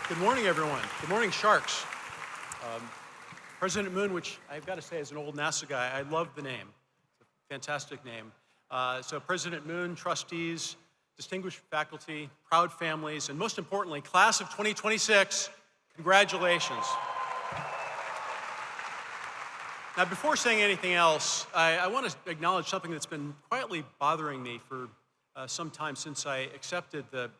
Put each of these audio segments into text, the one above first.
Good morning, everyone. Good morning, Sharks. President Moon, which I've got to say, as an old NASA guy, I love the name. It's a fantastic name. So President Moon, trustees, distinguished faculty, proud families, and most importantly, class of 2026, congratulations. Now, before saying anything else, I want to acknowledge something that's been quietly bothering me for some time since I accepted the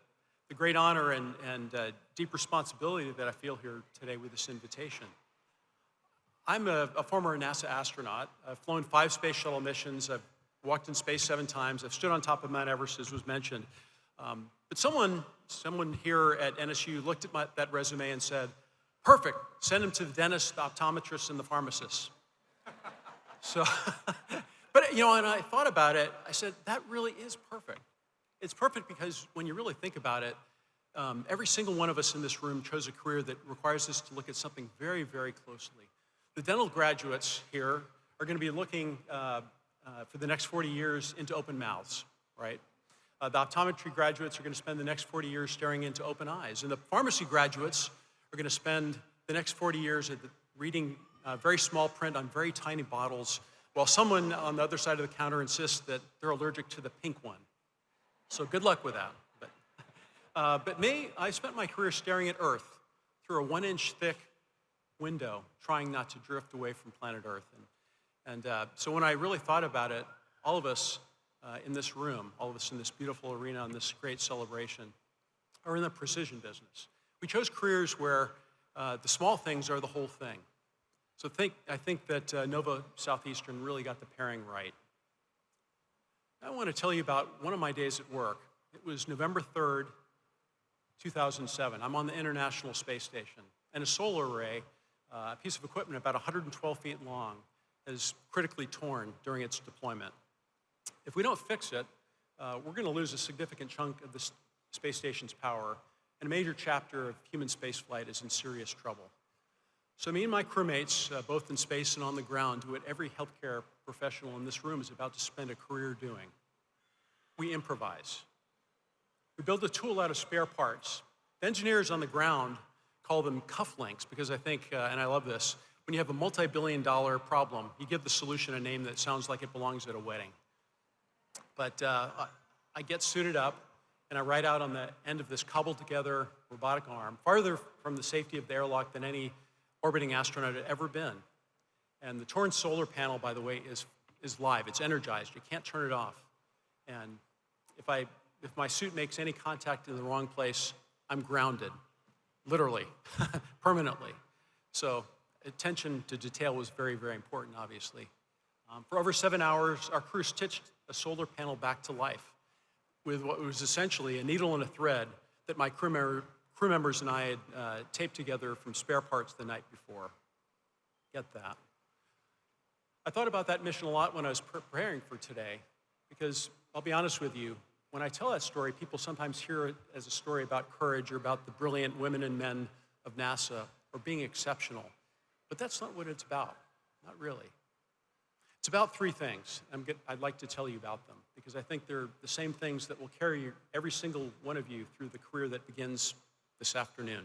great honor and deep responsibility that I feel here today with this invitation. I'm a former NASA astronaut. I've flown 5 Space Shuttle missions. I've walked in space 7 times. I've stood on top of Mount Everest, as was mentioned. But someone here at NSU looked at that resume and said, perfect, send him to the dentist, the optometrists, and the pharmacists. So, but you know, and I thought about it, I said, that really is perfect. It's perfect because when you really think about it, every single one of us in this room chose a career that requires us to look at something very, very closely. The dental graduates here are going to be looking for the next 40 years into open mouths, right? The optometry graduates are going to spend the next 40 years staring into open eyes. And the pharmacy graduates are going to spend the next 40 years reading very small print on very tiny bottles, while someone on the other side of the counter insists that they're allergic to the pink one. So good luck with that. But me, I spent my career staring at Earth through a 1-inch thick window, trying not to drift away from planet Earth. So when I really thought about it, all of us in this room, all of us in this beautiful arena on this great celebration, are in the precision business. We chose careers where the small things are the whole thing. So I think that Nova Southeastern really got the pairing right. I want to tell you about one of my days at work. It was November 3rd, 2007. I'm on the International Space Station, and a solar array, a piece of equipment about 112 feet long, is critically torn during its deployment. If we don't fix it, we're going to lose a significant chunk of the space station's power, and a major chapter of human spaceflight is in serious trouble. So me and my crewmates, both in space and on the ground, do what every healthcare professional in this room is about to spend a career doing. We improvise. We build a tool out of spare parts. The engineers on the ground call them cufflinks because I think, and I love this, when you have a multi-billion-dollar problem, you give the solution a name that sounds like it belongs at a wedding. But I get suited up, and I ride out on the end of this cobbled-together robotic arm, farther from the safety of the airlock than any orbiting astronaut had ever been. And the torn solar panel, by the way, is live. It's energized. You can't turn it off. And if my suit makes any contact in the wrong place, I'm grounded, literally, permanently. So attention to detail was very, very important, obviously. For over 7 hours, our crew stitched a solar panel back to life with what was essentially a needle and a thread that my crew members and I had taped together from spare parts the night before. Get that. I thought about that mission a lot when I was preparing for today, because I'll be honest with you, when I tell that story, people sometimes hear it as a story about courage or about the brilliant women and men of NASA or being exceptional. But that's not what it's about, not really. It's about 3 things. I'd like to tell you about them, because I think they're the same things that will carry every single one of you through the career that begins this afternoon.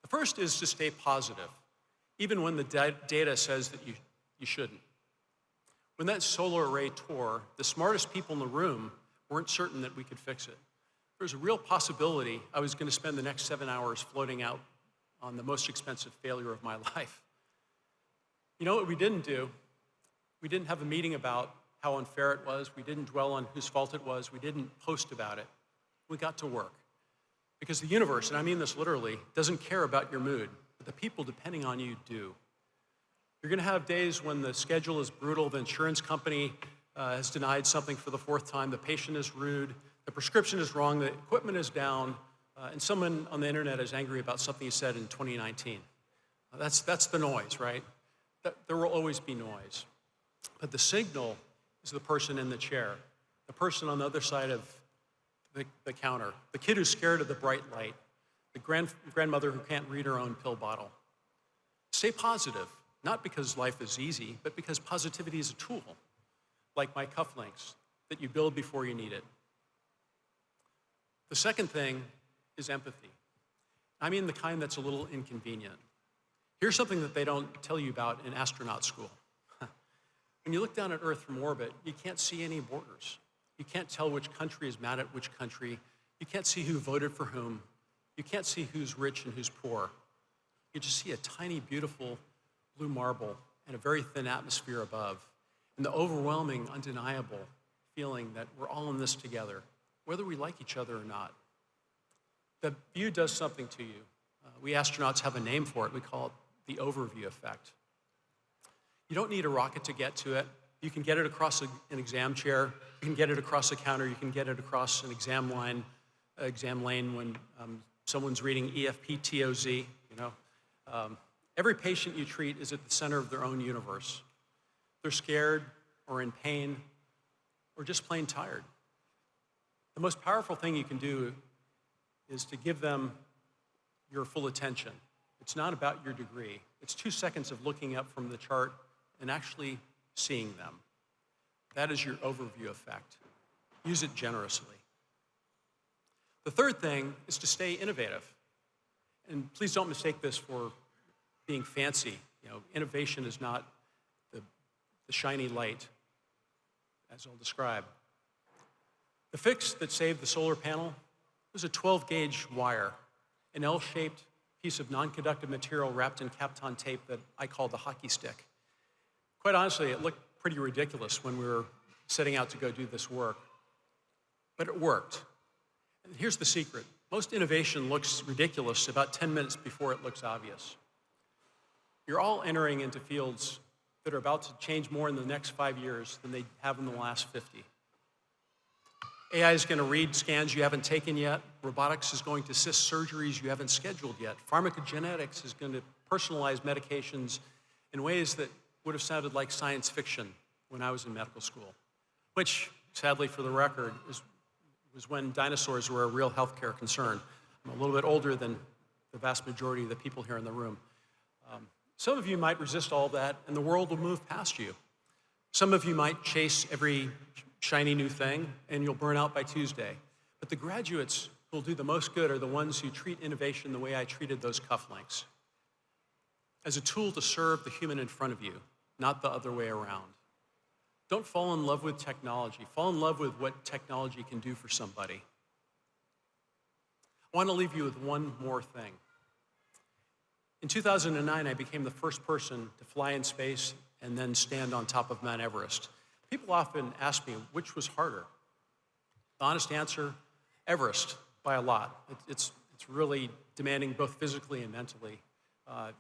The first is to stay positive, even when the data says that you shouldn't. When that solar array tore, the smartest people in the room weren't certain that we could fix it. There was a real possibility I was going to spend the next 7 hours floating out on the most expensive failure of my life. You know what we didn't do? We didn't have a meeting about how unfair it was. We didn't dwell on whose fault it was. We didn't post about it. We got to work. Because the universe, and I mean this literally, doesn't care about your mood, but the people depending on you do. You're going to have days when the schedule is brutal, the insurance company has denied something for the 4th time, the patient is rude, the prescription is wrong, the equipment is down, and someone on the internet is angry about something you said in 2019. That's the noise, right? There will always be noise. But the signal is the person in the chair, the person on the other side of the counter, the kid who's scared of the bright light, the grandmother who can't read her own pill bottle. Stay positive, not because life is easy, but because positivity is a tool, like my cufflinks, that you build before you need it. The second thing is empathy. I mean the kind that's a little inconvenient. Here's something that they don't tell you about in astronaut school. When you look down at Earth from orbit, you can't see any borders. You can't tell which country is mad at which country. You can't see who voted for whom. You can't see who's rich and who's poor. You just see a tiny, beautiful blue marble and a very thin atmosphere above, and the overwhelming, undeniable feeling that we're all in this together, whether we like each other or not. The view does something to you. We astronauts have a name for it. We call it the overview effect. You don't need a rocket to get to it. You can get it across an exam chair. You can get it across a counter. You can get it across an exam lane when someone's reading EFPTOZ, Every patient you treat is at the center of their own universe. They're scared or in pain or just plain tired. The most powerful thing you can do is to give them your full attention. It's not about your degree. It's 2 seconds of looking up from the chart and actually seeing them. That is your overview effect. Use it generously. The third thing is to stay innovative. And please don't mistake this for being fancy. Innovation is not the shiny light, as I'll describe. The fix that saved the solar panel was a 12-gauge wire, an L-shaped piece of non-conductive material wrapped in Kapton tape that I call the hockey stick. Quite honestly, it looked pretty ridiculous when we were setting out to go do this work, but it worked. And here's the secret. Most innovation looks ridiculous about 10 minutes before it looks obvious. You're all entering into fields that are about to change more in the next 5 years than they have in the last 50. AI is going to read scans you haven't taken yet. Robotics is going to assist surgeries you haven't scheduled yet. Pharmacogenetics is going to personalize medications in ways that would have sounded like science fiction when I was in medical school, which, sadly for the record, was when dinosaurs were a real healthcare concern. I'm a little bit older than the vast majority of the people here in the room. Some of you might resist all that, and the world will move past you. Some of you might chase every shiny new thing, and you'll burn out by Tuesday. But the graduates who will do the most good are the ones who treat innovation the way I treated those cufflinks, as a tool to serve the human in front of you, not the other way around. Don't fall in love with technology. Fall in love with what technology can do for somebody. I want to leave you with one more thing. In 2009, I became the first person to fly in space and then stand on top of Mount Everest. People often ask me, which was harder? The honest answer, Everest, by a lot. It's really demanding both physically and mentally.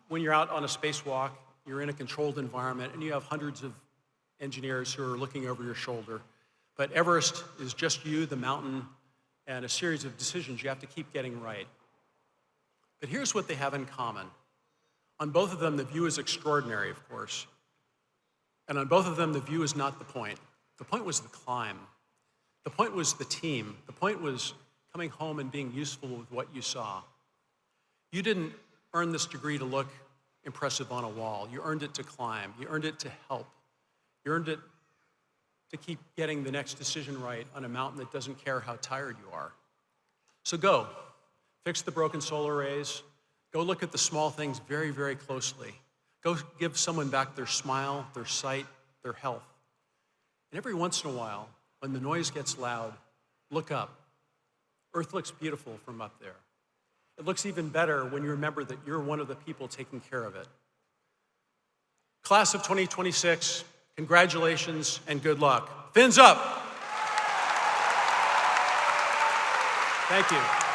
When you're out on a spacewalk, you're in a controlled environment, and you have hundreds of engineers who are looking over your shoulder. But Everest is just you, the mountain, and a series of decisions you have to keep getting right. But here's what they have in common. On both of them, the view is extraordinary, of course. And on both of them, the view is not the point. The point was the climb. The point was the team. The point was coming home and being useful with what you saw. You didn't earn this degree to look impressive on a wall. You earned it to climb. You earned it to help. You earned it to keep getting the next decision right on a mountain that doesn't care how tired you are. So go. Fix the broken solar arrays. Go look at the small things very, very closely. Go give someone back their smile, their sight, their health. And every once in a while, when the noise gets loud, look up. Earth looks beautiful from up there. It looks even better when you remember that you're one of the people taking care of it. Class of 2026, congratulations and good luck. Fins up. Thank you.